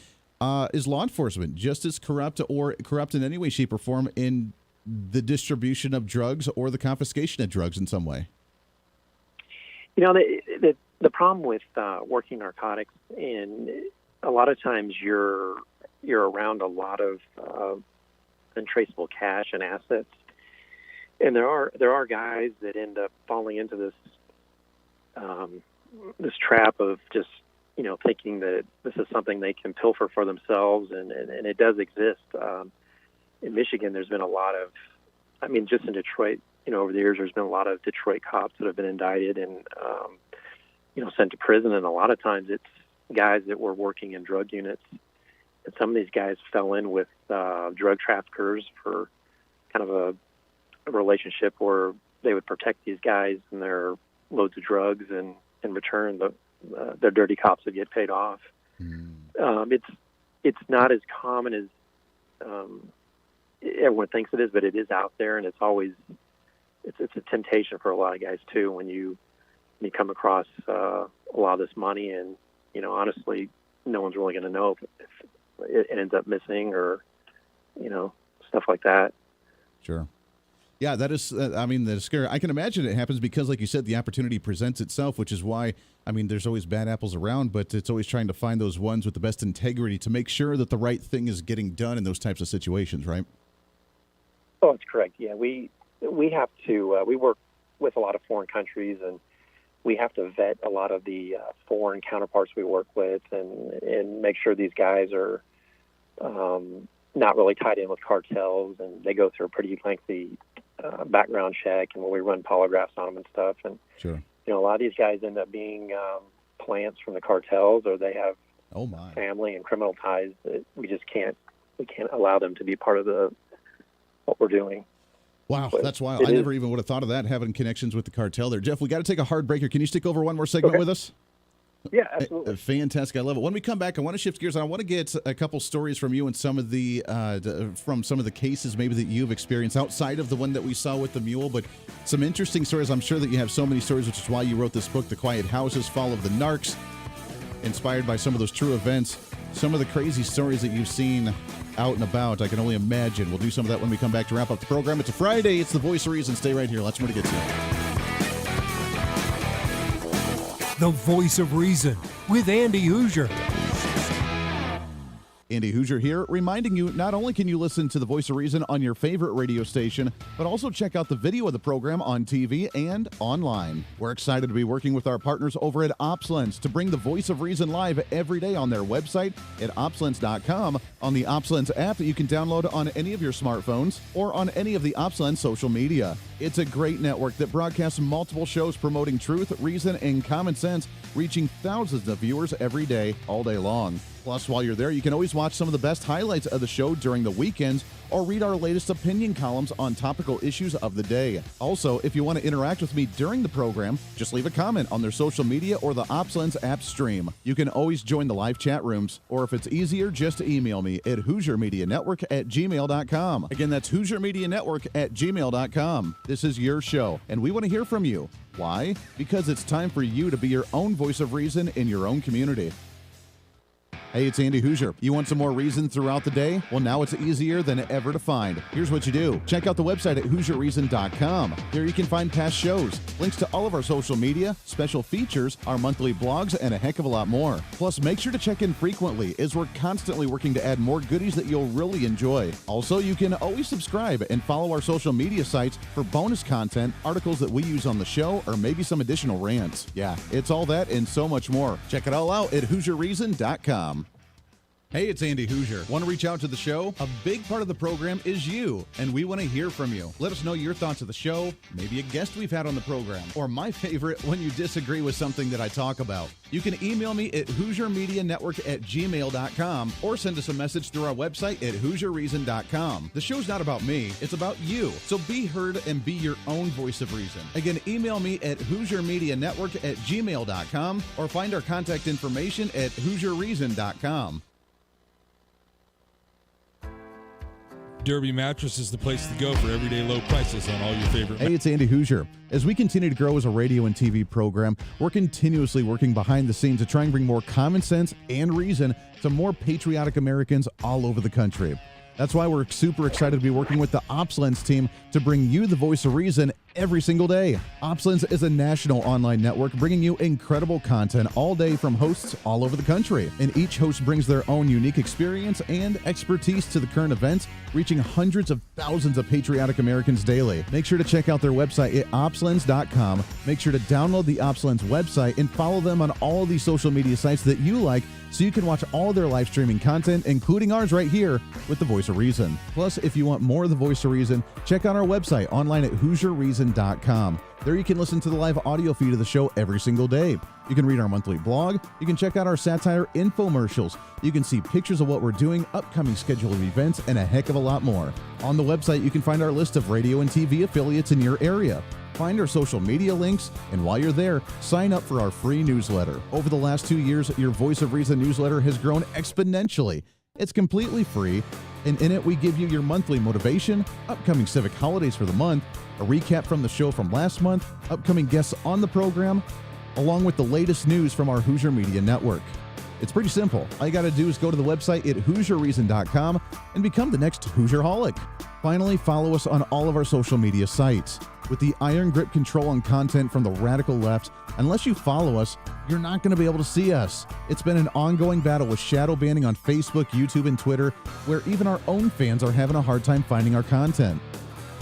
is law enforcement just as corrupt or corrupt in any way, shape, or form in the distribution of drugs or the confiscation of drugs in some way? The problem with working narcotics, and a lot of times you're around a lot of untraceable cash and assets, and there are guys that end up falling into this trap of just thinking that this is something they can pilfer for themselves, and it does exist. In Michigan, there's been a lot of, just in Detroit, over the years, there's been a lot of Detroit cops that have been indicted and sent to prison, and a lot of times it's guys that were working in drug units. And some of these guys fell in with drug traffickers for kind of a relationship where they would protect these guys and their loads of drugs, and in return, their dirty cops would get paid off. It's not as common as everyone thinks it is, but it is out there, and it's a temptation for a lot of guys too when you come across a lot of this money, and honestly, no one's really going to know if it ends up missing or stuff like that. Sure. Yeah, that is, that is scary. I can imagine it happens because, like you said, the opportunity presents itself, which is why, there's always bad apples around, but it's always trying to find those ones with the best integrity to make sure that the right thing is getting done in those types of situations, right? Oh, that's correct. Yeah, we have to, we work with a lot of foreign countries, and we have to vet a lot of the foreign counterparts we work with and make sure these guys are not really tied in with cartels, and they go through a pretty lengthy background check, and when we run polygraphs on them and stuff. And sure, a lot of these guys end up being plants from the cartels, or they have family and criminal ties that we can't allow them to be part of what we're doing. Wow, But that's wild. I never even would have thought of that, having connections with the cartel there. Jeff, we got to take a hard break here. Can you stick over one more segment with us? Yeah, absolutely. Fantastic. I love it. When we come back, I want to shift gears. I want to get a couple stories from you and some of the cases maybe that you've experienced outside of the one that we saw with the mule, but some interesting stories. I'm sure that you have so many stories, which is why you wrote this book, The Quiet Houses, Fall of the Narcs, inspired by some of those true events. Some of the crazy stories that you've seen out and about, I can only imagine. We'll do some of that when we come back to wrap up the program. It's a Friday. It's the Voice of Reason. Stay right here. Lots more to get to. The Voice of Reason with Andy Hooser. Andy Hooser here, reminding you not only can you listen to The Voice of Reason on your favorite radio station, but also check out the video of the program on TV and online. We're excited to be working with our partners over at OpsLens to bring The Voice of Reason live every day on their website at opslens.com, on the OpsLens app that you can download on any of your smartphones, or on any of the OpsLens social media. It's a great network that broadcasts multiple shows promoting truth, reason, and common sense, reaching thousands of viewers every day, all day long. Plus, while you're there, you can always watch some of the best highlights of the show during the weekends or read our latest opinion columns on topical issues of the day. Also, if you want to interact with me during the program, just leave a comment on their social media or the OpsLens app stream. You can always join the live chat rooms, or if it's easier, just email me at HooserMediaNetwork@gmail.com. Again, that's HooserMediaNetwork@gmail.com. This is your show, and we want to hear from you. Why? Because it's time for you to be your own voice of reason in your own community. Hey, it's Andy Hooser. You want some more reason throughout the day? Well, now it's easier than ever to find. Here's what you do. Check out the website at HooserReason.com. Here you can find past shows, links to all of our social media, special features, our monthly blogs, and a heck of a lot more. Plus, make sure to check in frequently, as we're constantly working to add more goodies that you'll really enjoy. Also, you can always subscribe and follow our social media sites for bonus content, articles that we use on the show, or maybe some additional rants. Yeah, it's all that and so much more. Check it all out at HooserReason.com. Hey, it's Andy Hooser. Want to reach out to the show? A big part of the program is you, and we want to hear from you. Let us know your thoughts of the show, maybe a guest we've had on the program, or my favorite, when you disagree with something that I talk about. You can email me at HooserMediaNetwork@gmail.com or send us a message through our website at HooserReason.com. The show's not about me, it's about you. So be heard and be your own voice of reason. Again, email me at HooserMediaNetwork@gmail.com or find our contact information at HooserReason.com. Derby Mattress is the place to go for everyday low prices on all your favorite. Hey, it's Andy Hooser. As we continue to grow as a radio and TV program, we're continuously working behind the scenes to try and bring more common sense and reason to more patriotic Americans all over the country. That's why we're super excited to be working with the OpsLens team to bring you the voice of reason every single day. OpsLens is a national online network bringing you incredible content all day from hosts all over the country. And each host brings their own unique experience and expertise to the current events, reaching hundreds of thousands of patriotic Americans daily. Make sure to check out their website at opslens.com. Make sure to download the OpsLens website and follow them on all of these social media sites that you like so you can watch all their live streaming content, including ours right here with the Voice of Reason. Plus, if you want more of the Voice of Reason, check out our website online at HooserReason.com. There you can listen to the live audio feed of the show every single day. You can read our monthly blog. You can check out our satire infomercials. You can see pictures of what we're doing, upcoming schedule of events, and a heck of a lot more. On the website, you can find our list of radio and TV affiliates in your area. Find our social media links, and while you're there, sign up for our free newsletter. Over the last 2 years, your Voice of Reason newsletter has grown exponentially. It's completely free, and in it, we give you your monthly motivation, upcoming civic holidays for the month, a recap from the show from last month, upcoming guests on the program, along with the latest news from our Hooser Media Network. It's pretty simple. All you got to do is go to the website at HooserReason.com and become the next Hoosier-holic. Finally, follow us on all of our social media sites. With the iron grip control on content from the radical left, unless you follow us, you're not going to be able to see us. It's been an ongoing battle with shadow banning on Facebook, YouTube, and Twitter, where even our own fans are having a hard time finding our content.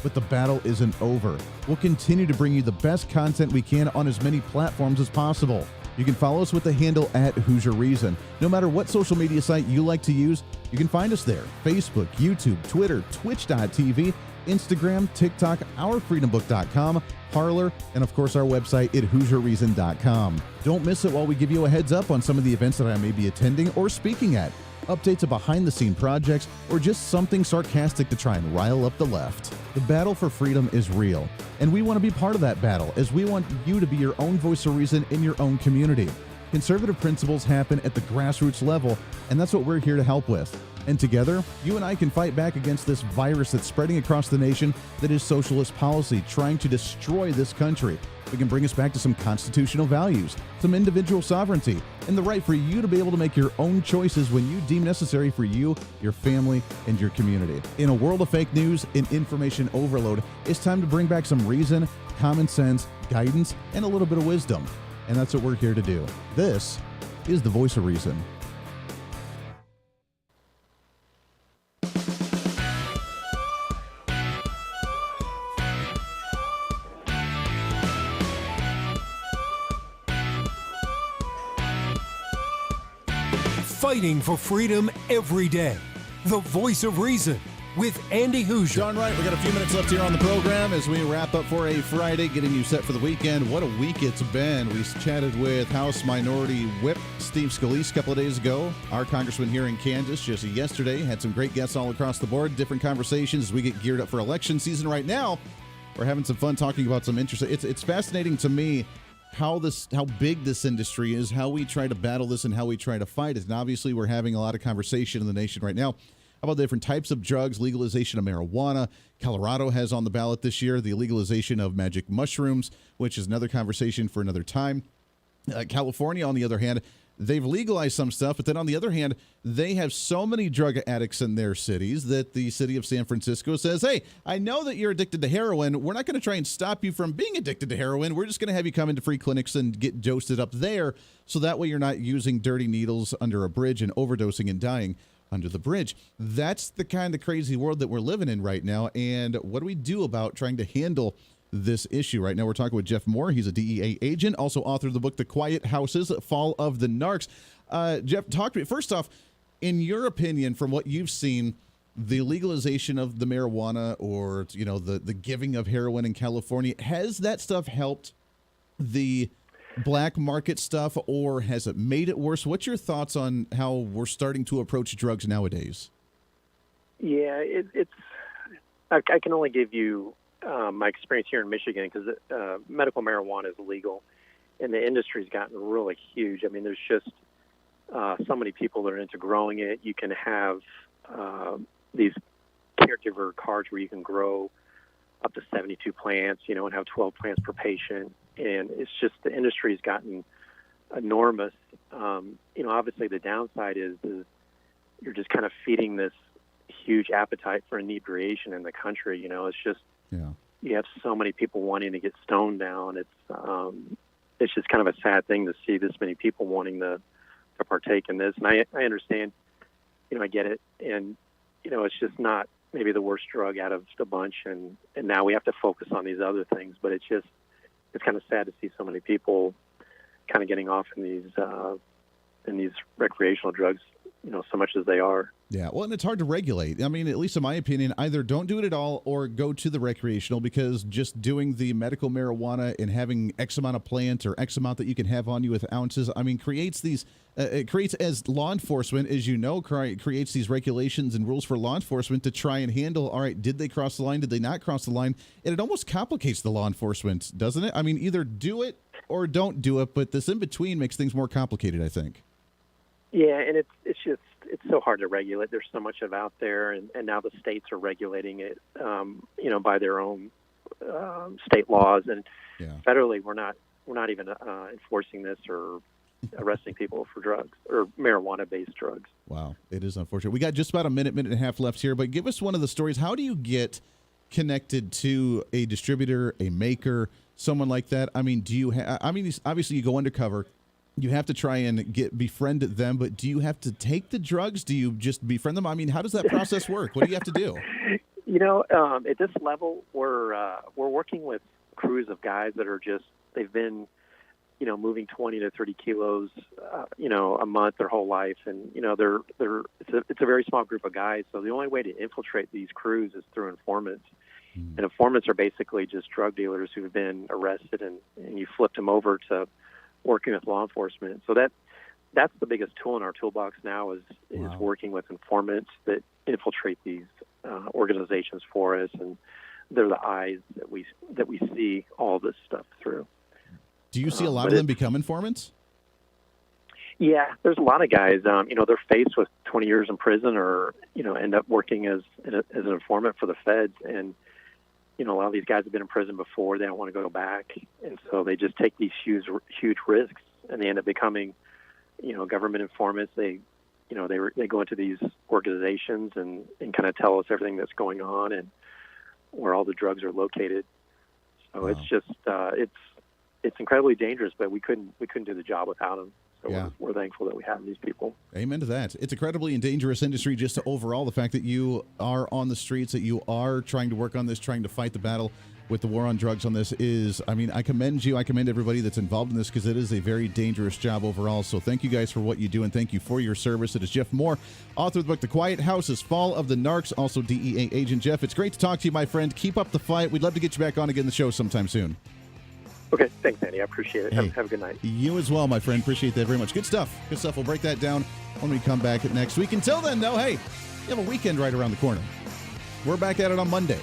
But the battle isn't over. We'll continue to bring you the best content we can on as many platforms as possible. You can follow us with the handle at Hoosier Reason. No matter what social media site you like to use, you can find us there. Facebook, YouTube, Twitter, Twitch.tv, Instagram, TikTok, OurFreedomBook.com, Parler, and of course our website at HooserReason.com. Don't miss it while we give you a heads up on some of the events that I may be attending or speaking at, updates of behind-the-scene projects, or just something sarcastic to try and rile up the left. The battle for freedom is real, and we want to be part of that battle as we want you to be your own voice of reason in your own community. Conservative principles happen at the grassroots level, and that's what we're here to help with. And together, you and I can fight back against this virus that's spreading across the nation that is socialist policy, trying to destroy this country. We can bring us back to some constitutional values, some individual sovereignty, and the right for you to be able to make your own choices when you deem necessary for you, your family, and your community. In a world of fake news and information overload, it's time to bring back some reason, common sense, guidance, and a little bit of wisdom. And that's what we're here to do. This is the Voice of Reason. Fighting for freedom every day. The Voice of Reason with Andy Hooser. Darn right, we got a few minutes left here on the program as we wrap up for a Friday, getting you set for the weekend. What a week it's been. We chatted with House Minority Whip Steve Scalise a couple of days ago. Our congressman here in Kansas just yesterday had some great guests all across the board, different conversations as we get geared up for election season right now. We're having some fun talking about some interesting. It's fascinating to me how big this industry is, how we try to battle this, and how we try to fight it. And obviously, we're having a lot of conversation in the nation right now about different types of drugs, legalization of marijuana. Colorado has on the ballot this year the legalization of magic mushrooms, which is another conversation for another time. California, on the other hand, they've legalized some stuff, but then on the other hand, they have so many drug addicts in their cities that the city of San Francisco says, hey, I know that you're addicted to heroin. We're not going to try and stop you from being addicted to heroin. We're just going to have you come into free clinics and get dosed up there, so that way you're not using dirty needles under a bridge and overdosing and dying under the bridge. That's the kind of crazy world that we're living in right now. And what do we do about trying to handle this issue? Right now, we're talking with Jeff Moore. He's a DEA agent, also author of the book, The Quiet Houses, Fall of the Narcs. Jeff, talk to me. First off, In your opinion, from what you've seen, the legalization of the marijuana or, the giving of heroin in California, has that stuff helped the black market stuff, or has it made it worse? What's your thoughts on how we're starting to approach drugs nowadays? Yeah, I can only give you my experience here in Michigan, because medical marijuana is legal, and the industry's gotten really huge. I mean, there's just so many people that are into growing it. You can have these caregiver cards where you can grow up to 72 plants, and have 12 plants per patient. And it's just, the industry's gotten enormous. Obviously the downside is you're just kind of feeding this huge appetite for inebriation in the country. It's just, you have so many people wanting to get stoned down. It's just kind of a sad thing to see this many people wanting to partake in this. And I understand, I get it. And, it's just not maybe the worst drug out of the bunch. And now we have to focus on these other things, but it's kind of sad to see so many people kind of getting off in these recreational drugs, so much as they are. Yeah, well, and it's hard to regulate. I mean, at least in my opinion, either don't do it at all or go to the recreational, because just doing the medical marijuana and having X amount of plants or X amount that you can have on you with ounces, I mean, creates these, it creates, as law enforcement, as creates these regulations and rules for law enforcement to try and handle, all right, did they cross the line? Did they not cross the line? And it almost complicates the law enforcement, doesn't it? I mean, either do it or don't do it, but this in-between makes things more complicated, I think. Yeah, and it's so hard to regulate. There's so much of out there, and now the states are regulating it, by their own state laws, and federally we're not even enforcing this or arresting people for drugs or marijuana-based drugs. Wow, it is unfortunate. We got just about a minute and a half left here, but give us one of the stories. How do you connected to a distributor, a maker, someone like that? I mean, do you obviously you go undercover. You have to try and befriend them, but do you have to take the drugs? Do you just befriend them? I mean, how does that process work? What do you have to do? At this level, we're working with crews of guys that are they've been, moving 20 to 30 kilos, a month their whole life. And, it's a very small group of guys. So the only way to infiltrate these crews is through informants. And informants are basically just drug dealers who've been arrested, and you flipped them over to working with law enforcement. So that's the biggest tool in our toolbox now is working with informants that infiltrate these organizations for us, and they're the eyes that we see all this stuff through. Do you see a lot of them become informants? Yeah, there's a lot of guys. They're faced with 20 years in prison, or end up working as an informant for the feds, and a lot of these guys have been in prison before. They don't want to go back, and so they just take these huge risks, and they end up becoming, government informants. They go into these organizations and kind of tell us everything that's going on and where all the drugs are located. So It's just it's incredibly dangerous, but we couldn't do the job without them. So we're thankful that we have these people. Amen to that. It's incredibly dangerous industry just to overall. The fact that you are on the streets, that you are trying to work on this, trying to fight the battle with the war on drugs on this is, I commend you. I commend everybody that's involved in this, because it is a very dangerous job overall. So thank you guys for what you do, and thank you for your service. It is Jeff Moore, author of the book, The Quiet House's Fall of the Narcs, also DEA agent. Jeff, it's great to talk to you, my friend. Keep up the fight. We'd love to get you back on again the show sometime soon. Okay, thanks, Andy. I appreciate it. Hey, have a good night. You as well, my friend. Appreciate that very much. Good stuff. Good stuff. We'll break that down when we come back next week. Until then, though, hey, you have a weekend right around the corner. We're back at it on Monday.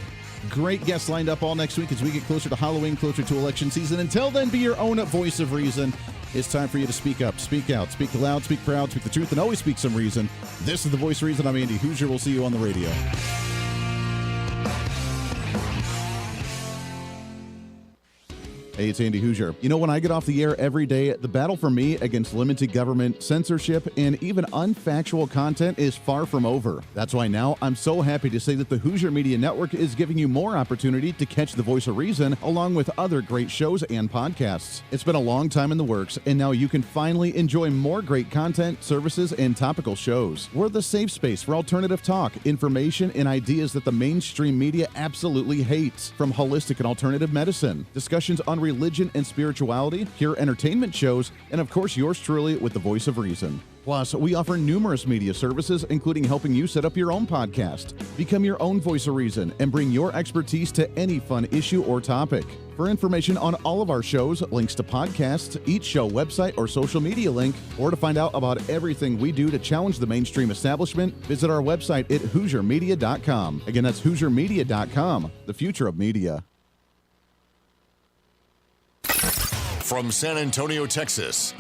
Great guests lined up all next week as we get closer to Halloween, closer to election season. Until then, be your own voice of reason. It's time for you to speak up, speak out, speak loud, speak proud, speak the truth, and always speak some reason. This is The Voice of Reason. I'm Andy Hooser. We'll see you on the radio. Hey, it's Andy Hooser. When I get off the air every day, the battle for me against limited government, censorship, and even unfactual content is far from over. That's why now I'm so happy to say that the Hooser Media Network is giving you more opportunity to catch the voice of reason, along with other great shows and podcasts. It's been a long time in the works, and now you can finally enjoy more great content, services, and topical shows. We're the safe space for alternative talk, information, and ideas that the mainstream media absolutely hates. From holistic and alternative medicine, discussions on religion and spirituality, pure entertainment shows, and of course yours truly with the voice of reason. Plus, we offer numerous media services, including helping you set up your own podcast. Become your own voice of reason and bring your expertise to any fun issue or topic. For information on all of our shows, links to podcasts, each show website or social media link, or to find out about everything we do to challenge the mainstream establishment, visit our website at HooserMedia.com. Again, that's HooserMedia.com, the future of media. From San Antonio, Texas,